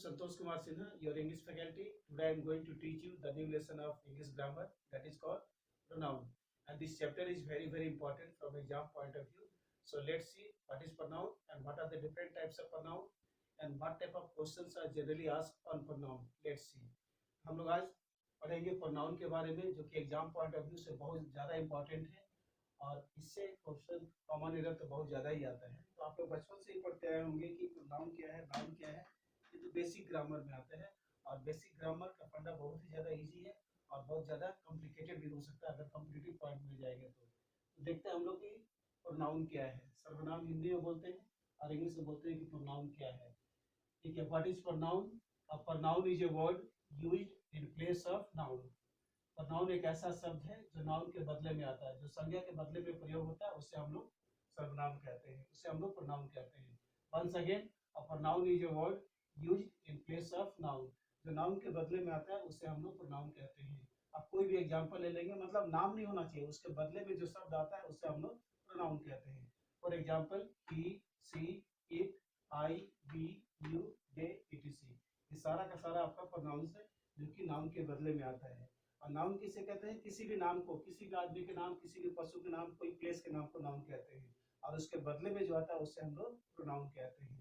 Santosh Kumar Sinha, your English faculty. Today I am going to teach you the new lesson of English grammar that is called pronoun. And this chapter is very important from exam point of view. So let's see what is pronoun and what are the different types of pronoun and what type of questions are generally asked on pronoun. Let's see. हम लोग आज पढ़ेंगे pronoun के बारे में जो कि exam point of view से बहुत ज़्यादा इंपॉर्टेंट है और इससे क्वेश्चन कॉमन एरर तो बहुत ज़्यादा ही आता है। तो आप लोग बचपन से ही पढ़ते आए होंगे कि प्रोनाउन क्या है, नाउन क्या है। ये तो बेसिक ग्रामर में आते हैं और बेसिक ग्रामर का फंडा बहुत ही ज़्यादा इजी है और बहुत ज़्यादा कॉम्प्लिकेटेड भी हो सकता है अगर कॉम्पिटिटिव पॉइंट मिल जाएगा तो देखते हैं हम लोग कि प्रोनाउन क्या है। सर्वनाम हिंदी में बोलते हैं और इंग्लिश में बोलते हैं कि प्रोनाउन क्या है। ठीक है, what is pronoun? A pronoun is a word used in place of noun. Pronoun एक ऐसा शब्द है जो नाउन के बदले में आता है, जो संज्ञा के बदले में प्रयोग होता है उसे हम लोग सर्वनाम कहते हैं, उसे हम लोग प्रोनाउन कहते हैं। Once again, a pronoun is a word used in place of noun. जो नाउन के बदले में आता है उसे हम लोग प्रोनाउन कहते हैं। आप कोई भी एग्जांपल ले लेंगे, मतलब नाम नहीं होना चाहिए, उसके बदले में जो शब्द आता है उसे हम लोग प्रोनाउन कहते हैं। For example, he, she, it, I, we, you, they, etc. ये सारा का सारा आपका प्रोनाउंस है जो कि नाउन के बदले में आता है। और नाउन किसे कहते हैं? किसी भी नाम को, किसी भी आदमी के नाम, किसी भी पशु के नाम, कोई प्लेस के नाम को नाउन कहते हैं और उसके बदले में जो आता है उससे हम लोग प्रोनाउन कहते हैं।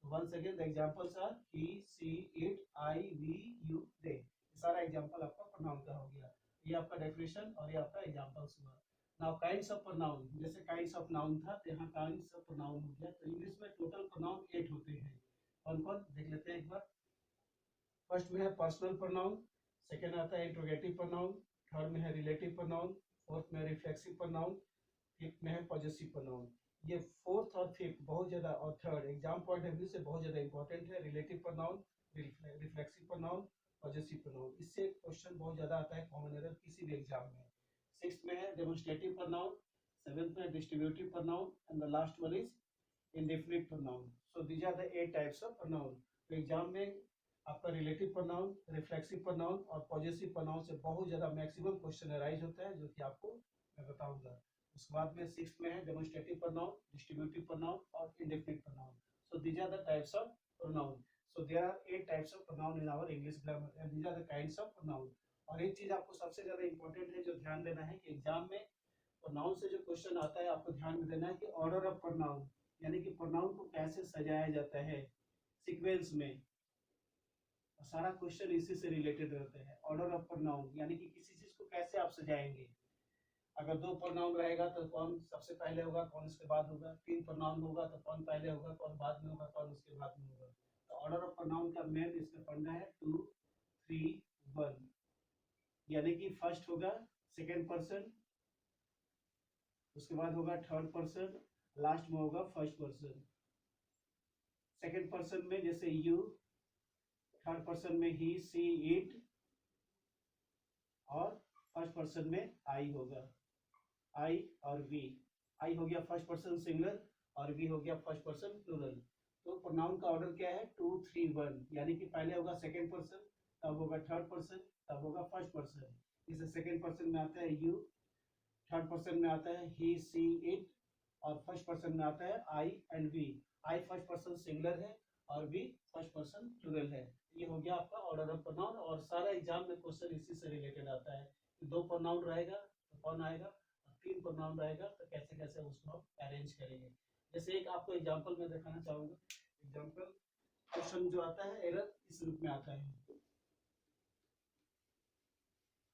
Once again the examples are he, she, it, I, we, you, they. सारा एग्जांपल आपका प्रोनाउन का हो गया। ये आपका डेफिनेशन और ये आपका एग्जांपल्स हुआ। नाउ काइंड्स ऑफ प्रोनाउन, जैसे काइंड्स ऑफ नाउन था तो यहाँ काइंड्स ऑफ प्रोनाउन हो गया। तो इंग्लिश में टोटल प्रोनाउन 8 होते हैं। कौन कौन देख लेते हैं एक बार। फर्स्ट में है पर्सनल प्रोनाउन, सेकेंड आता है इंट्रोगेटिव प्रोनाउन, थर्ड में है रिलेटिव प्रोनाउन, फोर्थ में रिफ्लेक्सिव प्रोनाउन, फिफ्थ में है पॉजेसिव प्रोनाउन। ये फोर्थ और फिफ्थ बहुत ज्यादा और third exam point of view से बहुत ज्यादा इंपॉर्टेंट है। Relative pronoun, reflexive pronoun, possessive pronoun, इससे क्वेश्चन बहुत ज्यादा आता है कॉमन एरर किसी भी एग्जाम में। सिक्स्थ में है डेमोन्स्ट्रेटिव प्रोनाउन, सेवेंथ में distributive pronoun and the last one is indefinite pronoun. So these are the 8 types of pronoun. तो एग्जाम में आपका रिलेटिव प्रोनाउन, रिफ्लेक्सिव प्रोनाउन और पॉजेसिव प्रोनाउन से बहुत ज्यादा मैक्सिमम क्वेश्चन अराइज होता है जो कि आपको मैं बताऊंगा। उसके बाद में सिक्स्थ में है डेमोन्स्ट्रेटिव प्रोनाउन, डिस्ट्रीब्यूटिव प्रोनाउन और indefinite pronoun. So these are the types of pronoun. So there are 8 types of pronoun in our English grammar and these are the kinds of pronoun. और एक चीज आपको सबसे ज्यादा important है जो ध्यान देना है कि एग्जाम में प्रोनाउन से जो क्वेश्चन आता है आपको ध्यान में देना है कि ऑर्डर ऑफ प्रोनाउन, यानी कि प्रोनाउन को कैसे सजाया जाता है सीक्वेंस में। सारा क्वेश्चन इसी से रिलेटेड रहते हैं। ऑर्डर ऑफ प्रोनाउन यानी कि किसी चीज को कैसे आप सजाएंगे। अगर 2 प्रोनाउन रहेगा तो कौन सबसे पहले होगा, कौन उसके बाद होगा। 3 प्रोनाउन होगा तो कौन पहले होगा, कौन बाद में होगा, कौन उसके बाद में होगा। तो ऑर्डर ऑफ प्रोनाउन का मेन इसका फंडा है 2 3 1, यानी कि फर्स्ट होगा सेकेंड पर्सन, उसके बाद होगा थर्ड पर्सन, लास्ट में होगा फर्स्ट पर्सन। सेकेंड पर्सन में जैसे यू, थर्ड पर्सन में ही, सी, इट और फर्स्ट पर्सन में आई होगा। आई और वी, आई हो गया फर्स्ट पर्सन सिंगुलर और वी हो गया फर्स्ट पर्सन प्लूरल। तो प्रोनाउन का ऑर्डर क्या है 2 3 1, यानी कि पहले होगा सेकेंड पर्सन, तब होगा थर्ड पर्सन, तब होगा फर्स्ट पर्सन। जैसे सेकेंड पर्सन में आता है यू, थर्ड पर्सन में आता है ही, सी, इट और फर्स्ट पर्सन में आता है I and we. I first person singular है और वी फर्स्ट पर्सन प्लूरल है। ये हो गया आपका ऑर्डर ऑफ प्रोनाउन और सारा एग्जाम में क्वेश्चन इसी से रिलेटेड आता है। 2 प्रोनाउन रहेगा तो कौन आएगा, 3 प्रोनाउन रहेगा तो कैसे कैसे उसको हम अरेंज करेंगे। जैसे एक आपको एग्जांपल में दिखाना चाहूंगा। एग्जांपल क्वेश्चन जो आता है एरर इस रूप में आता है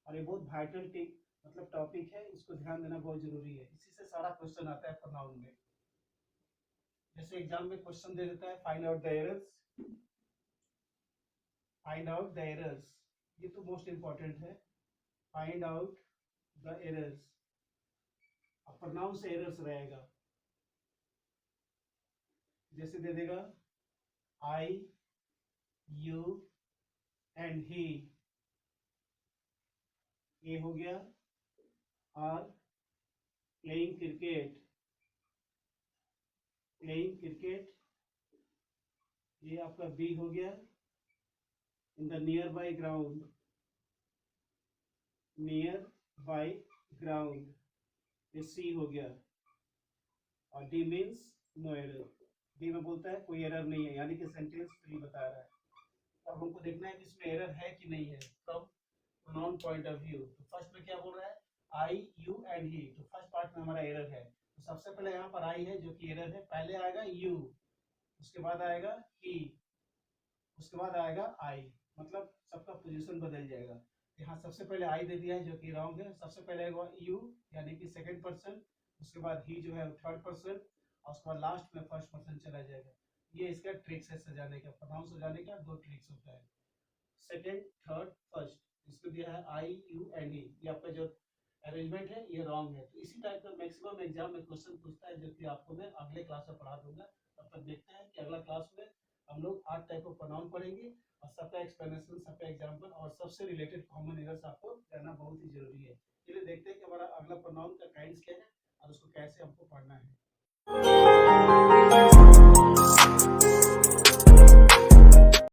और ये बहुत वाइटल मतलब टॉपिक है, इसको ध्यान देना बहुत जरूरी है। इसी से सारा क्वेश्चन आता है प्रोनाउन में। जैसे एग्जाम में क्वेश्चन दे देता है find out the errors, find out the errors, ये तो मोस्ट इंपॉर्टेंट है। फाइंड आउट द एरर्स, अब प्रोनाउन से एरर्स रहेगा। जैसे दे देगा आई, यू एंड ही, ये हो गया। Are playing cricket, playing cricket, ये आपका बी हो गया। In the nearby ground, nearby ground, ये सी हो गया। और D means no error, D में बोलता है कोई एरर नहीं है, यानी कि सेंटेंस फ्री बता रहा है। तो अब हमको देखना है कि इसमें एरर है कि नहीं है from pronoun point of view. तो फर्स्ट में क्या बोल रहा है, आई यू एंड ही, तो फर्स्ट पार्ट में हमारा एरर है। तो सबसे पहले यहाँ पर आई है जो कि एरर है, पहले आएगा यू, उसके बाद आएगा ही, उसके बाद आएगा आई, मतलब सबका पोजीशन बदल जाएगा। यहाँ सबसे पहले आई दे दिया है जो कि रॉन्ग है, सबसे पहले आएगा यू यानी कि सेकंड पर्सन, उसके बाद ही जो है थर्ड पर्सन, और उसके बाद लास्ट में फर्स्ट पर्सन चला जाएगा। ये इसका ट्रिक्स है सजाने का, प्रोनाउन सजाने का दो ट्रिक्स होता है, सेकंड थर्ड फर्स्ट। इसको दिया है आई यू एंड ई, ये आपका जो अरेंजमेंट है ये रॉन्ग है। तो इसी टाइप का मैक्सिमम एग्जाम में क्वेश्चन पूछता है, जो कि आपको मैं अगले क्लास में पढ़ा दूंगा। तब तक देखते हैं कि अगला क्लास में हम लोग 8 टाइप ऑफ प्रोनाउन पढ़ेंगे, और सबका एक्सप्लेनेशन, सबका एग्जाम्पल और सबसे रिलेटेड कॉमन एरर्स आपको जानना बहुत ही जरूरी है। चलिए देखते हैं कि हमारा अगला प्रोनाउन का काइंड्स क्या है और उसको कैसे हमको पढ़ना है।